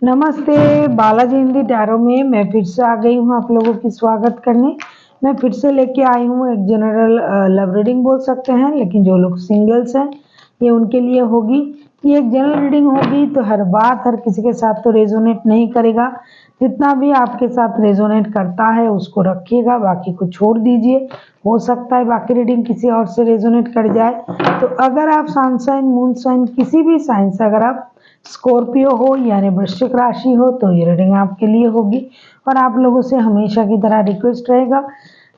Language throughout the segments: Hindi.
नमस्ते। बालाजी हिंदी टैरो में मैं फिर से आ गई हूँ आप लोगों की स्वागत करने। मैं फिर से लेके आई हूँ एक जनरल लव रीडिंग बोल सकते हैं, लेकिन जो लोग सिंगल्स हैं ये उनके लिए होगी। ये एक जनरल रीडिंग होगी तो हर बात हर किसी के साथ तो रेजोनेट नहीं करेगा। जितना भी आपके साथ रेजोनेट करता है उसको रखिएगा, बाकी को छोड़ दीजिए। हो सकता है बाकी रीडिंग किसी और से रेजोनेट कर जाए। तो अगर आप सन साइन मून साइन किसी भी साइन से अगर आप स्कॉर्पियो हो यानी वृश्चिक राशि हो तो ये रीडिंग आपके लिए होगी। और आप लोगों से हमेशा की तरह रिक्वेस्ट रहेगा,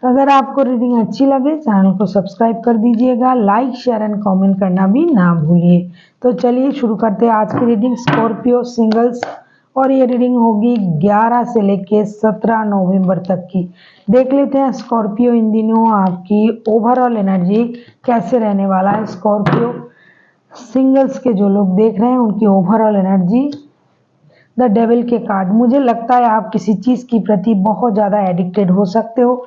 अगर आपको रीडिंग अच्छी लगे चैनल को सब्सक्राइब कर दीजिएगा, लाइक शेयर एंड कमेंट करना भी ना भूलिए। तो चलिए शुरू करते हैं आज की रीडिंग स्कॉर्पियो सिंगल्स। और ये रीडिंग होगी 11 से लेके 17 नवंबर तक की। देख लेते हैं स्कॉर्पियो इन दिनों आपकी ओवरऑल एनर्जी कैसे रहने वाला है। स्कॉर्पियो सिंगल्स के जो लोग देख रहे हैं उनकी ओवरऑल एनर्जी। द डेविल के कार्ड, मुझे लगता है आप किसी चीज की प्रति बहुत ज्यादा एडिक्टेड हो सकते हो।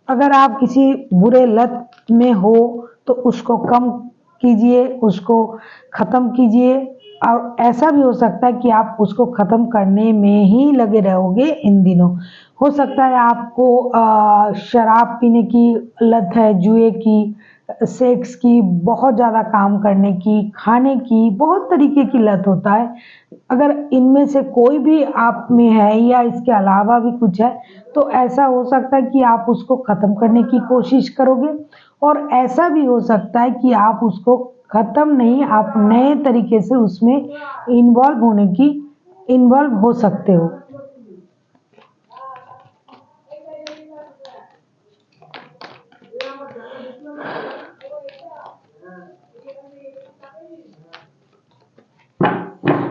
अगर आप किसी बुरे लत में हो तो उसको कम कीजिए, उसको खत्म कीजिए। और ऐसा भी हो सकता है कि आप उसको खत्म करने में ही लगे रहोगे इन दिनों। हो सकता है आपको शराब पीने की लत है, जुए की, सेक्स की, बहुत ज़्यादा काम करने की, खाने की, बहुत तरीके की लत होता है। अगर इनमें से कोई भी आप में है या इसके अलावा भी कुछ है तो ऐसा हो सकता है कि आप उसको ख़त्म करने की कोशिश करोगे। और ऐसा भी हो सकता है कि आप उसको ख़त्म नहीं, आप नए तरीके से उसमें इन्वॉल्व हो सकते हो।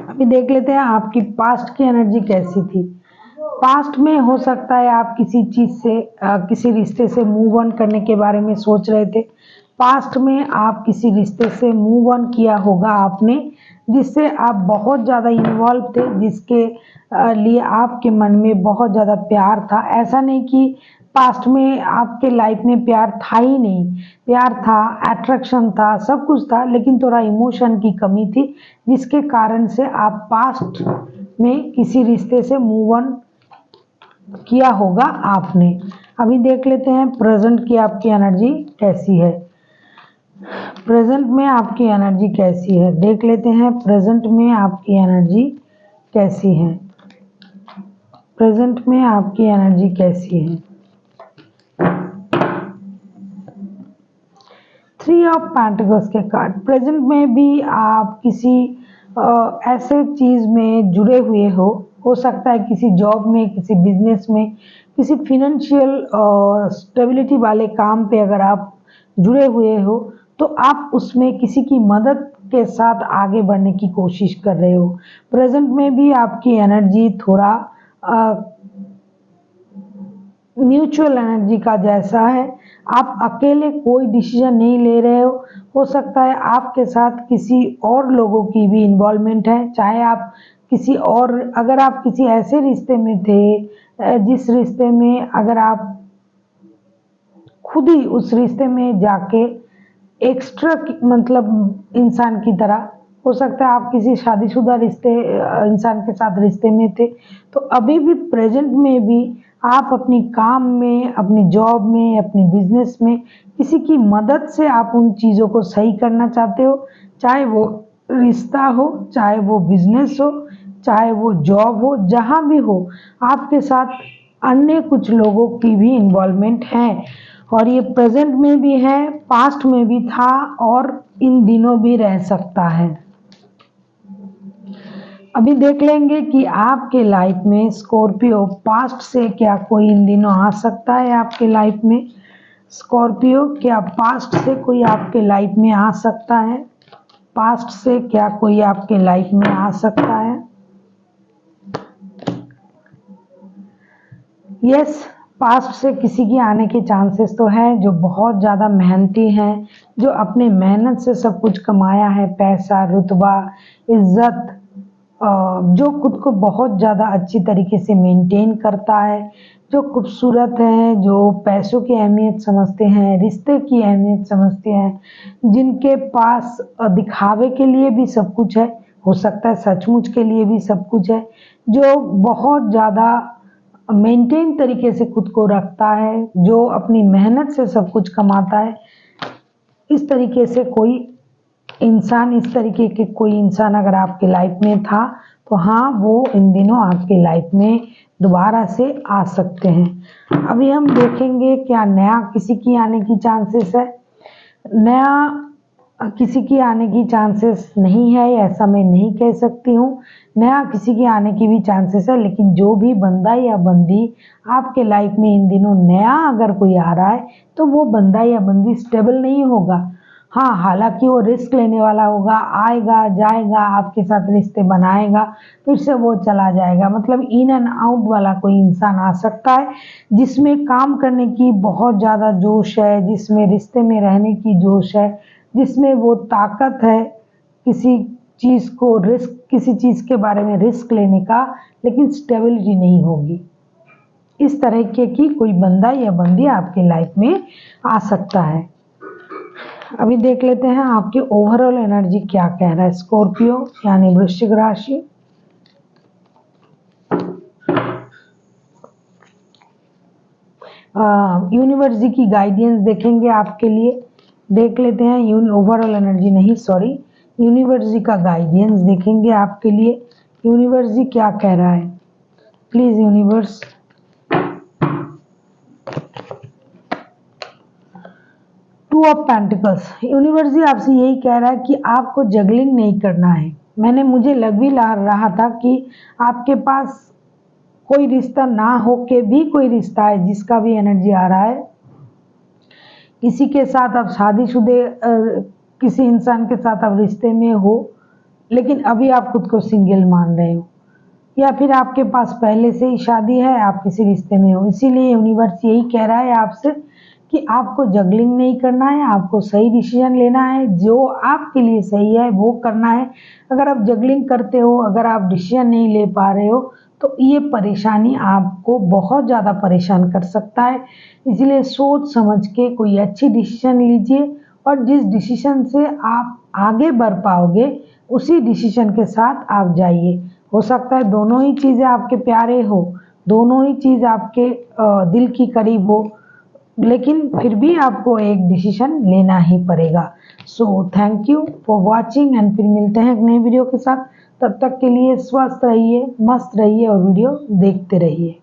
अभी देख लेते हैं आपकी पास्ट की एनर्जी कैसी थी। पास्ट में हो सकता है आप किसी चीज से किसी रिश्ते से मूव ऑन करने के बारे में सोच रहे थे। पास्ट में आप किसी रिश्ते से मूव ऑन किया होगा आपने, जिससे आप बहुत ज़्यादा इन्वॉल्व थे, जिसके लिए आपके मन में बहुत ज़्यादा प्यार था। ऐसा नहीं कि पास्ट में आपके लाइफ में प्यार था ही नहीं, प्यार था, अट्रैक्शन था, सब कुछ था, लेकिन थोड़ा इमोशन की कमी थी, जिसके कारण से आप पास्ट में किसी रिश्ते से मूव ऑन किया होगा आपने। अभी देख लेते हैं प्रेजेंट की आपकी एनर्जी कैसी है। प्रेजेंट में आपकी एनर्जी कैसी है, देख लेते हैं प्रेजेंट में आपकी एनर्जी कैसी है। प्रेजेंट में आपकी एनर्जी कैसी है। 3 ऑफ पेंटिकल्स के कार्ड, प्रेजेंट में भी आप किसी ऐसे चीज में जुड़े हुए हो सकता है किसी जॉब में, किसी बिजनेस में, किसी फिनेंशियल स्टेबिलिटी वाले काम पे अगर आप जुड़े हुए हो तो आप उसमें किसी की मदद के साथ आगे बढ़ने की कोशिश कर रहे हो। प्रेजेंट में भी आपकी एनर्जी थोड़ा म्यूचुअल एनर्जी का जैसा है। आप अकेले कोई डिसीजन नहीं ले रहे हो सकता है आपके साथ किसी और लोगों की भी इन्वॉल्वमेंट है। चाहे आप किसी और, अगर आप किसी ऐसे रिश्ते में थे जिस रिश्ते में अगर आप खुद ही उस रिश्ते में जाके एक्स्ट्रा मतलब इंसान की तरह, हो सकता है आप किसी शादीशुदा रिश्ते इंसान के साथ रिश्ते में थे, तो अभी भी प्रेजेंट में भी आप अपनी काम में, अपनी जॉब में, अपनी बिजनेस में किसी की मदद से आप उन चीज़ों को सही करना चाहते हो। चाहे वो रिश्ता हो, चाहे वो बिजनेस हो, चाहे वो जॉब हो, जहाँ भी हो आपके साथ अन्य कुछ लोगों की भी इन्वॉल्वमेंट है। और ये प्रेजेंट में भी है, पास्ट में भी था और इन दिनों भी रह सकता है। अभी देख लेंगे कि आपके लाइफ में स्कॉर्पियो पास्ट से क्या कोई इन दिनों आ सकता है आपके लाइफ में। स्कॉर्पियो क्या पास्ट से कोई आपके लाइफ में आ सकता है। पास्ट से क्या कोई आपके लाइफ में आ सकता है। यस, पास्ट से किसी की आने के चांसेस तो है, जो बहुत ज़्यादा मेहनती हैं, जो अपने मेहनत से सब कुछ कमाया है, पैसा, रुतबा, इज्जत, जो खुद को बहुत ज़्यादा अच्छी तरीके से मेंटेन करता है, जो खूबसूरत हैं, जो पैसों की अहमियत समझते हैं, रिश्ते की अहमियत समझते हैं, जिनके पास दिखावे के लिए भी सब कुछ है। हो सकता है सचमुच के लिए भी सब कुछ है। जो बहुत ज़्यादा मेंटेन तरीके से खुद को रखता है, जो अपनी मेहनत से सब कुछ कमाता है, इस तरीके से कोई इंसान, इस तरीके के कोई इंसान अगर आपके लाइफ में था तो हाँ, वो इन दिनों आपके लाइफ में दोबारा से आ सकते हैं। अभी हम देखेंगे क्या नया किसी की आने की चांसेस है। नया किसी की आने की चांसेस नहीं है, ऐसा मैं नहीं कह सकती हूँ। नया किसी के आने की भी चांसेस है, लेकिन जो भी बंदा या बंदी आपके लाइफ में इन दिनों नया अगर कोई आ रहा है तो वो बंदा या बंदी स्टेबल नहीं होगा। हाँ, हालांकि वो रिस्क लेने वाला होगा, आएगा जाएगा, आपके साथ रिश्ते बनाएगा, फिर से वो चला जाएगा। मतलब इन एंड आउट वाला कोई इंसान आ सकता है, जिसमें काम करने की बहुत ज़्यादा जोश है, जिसमें रिश्ते में रहने की जोश है, जिसमें वो ताकत है किसी चीज़ को रिस्क, किसी चीज़ के बारे में रिस्क लेने का, लेकिन स्टेबिलिटी नहीं होगी। इस तरीके की कोई बंदा या बंदी आपके लाइफ में आ सकता है। अभी देख लेते हैं आपकी ओवरऑल एनर्जी क्या कह रहा है। स्कॉर्पियो यानी वृश्चिक राशि, यूनिवर्स जी की गाइडेंस देखेंगे आपके लिए। देख लेते हैं ओवरऑल एनर्जी नहीं, सॉरी, यूनिवर्स जी का गाइडेंस देखेंगे आपके लिए। यूनिवर्स जी क्या कह रहा है, please universe. Two of pentacles, universe जी आपसे यही कह रहा है कि आपको जगलिंग नहीं करना है। मुझे लग भी रहा था कि आपके पास कोई रिश्ता ना हो के भी कोई रिश्ता है, जिसका भी एनर्जी आ रहा है। किसी के साथ आप शादीशुदे किसी इंसान के साथ आप रिश्ते में हो, लेकिन अभी आप खुद को सिंगल मान रहे हो, या फिर आपके पास पहले से ही शादी है, आप किसी रिश्ते में हो। इसीलिए यूनिवर्स यही कह रहा है आपसे कि आपको जगलिंग नहीं करना है, आपको सही डिसीजन लेना है, जो आपके लिए सही है वो करना है। अगर आप जगलिंग करते हो, अगर आप डिसीजन नहीं ले पा रहे हो, तो ये परेशानी आपको बहुत ज़्यादा परेशान कर सकता है। इसलिए सोच समझ के कोई अच्छी डिसीजन लीजिए, और जिस डिसीजन से आप आगे बढ़ पाओगे उसी डिसीजन के साथ आप जाइए। हो सकता है दोनों ही चीज़ें आपके प्यारे हो, दोनों ही चीज़ आपके दिल की करीब हो, लेकिन फिर भी आपको एक डिसीजन लेना ही पड़ेगा। So thank you for watching, and फिर मिलते हैं एक नई वीडियो के साथ। तब तक के लिए स्वस्थ रहिए, मस्त रहिए और वीडियो देखते रहिए।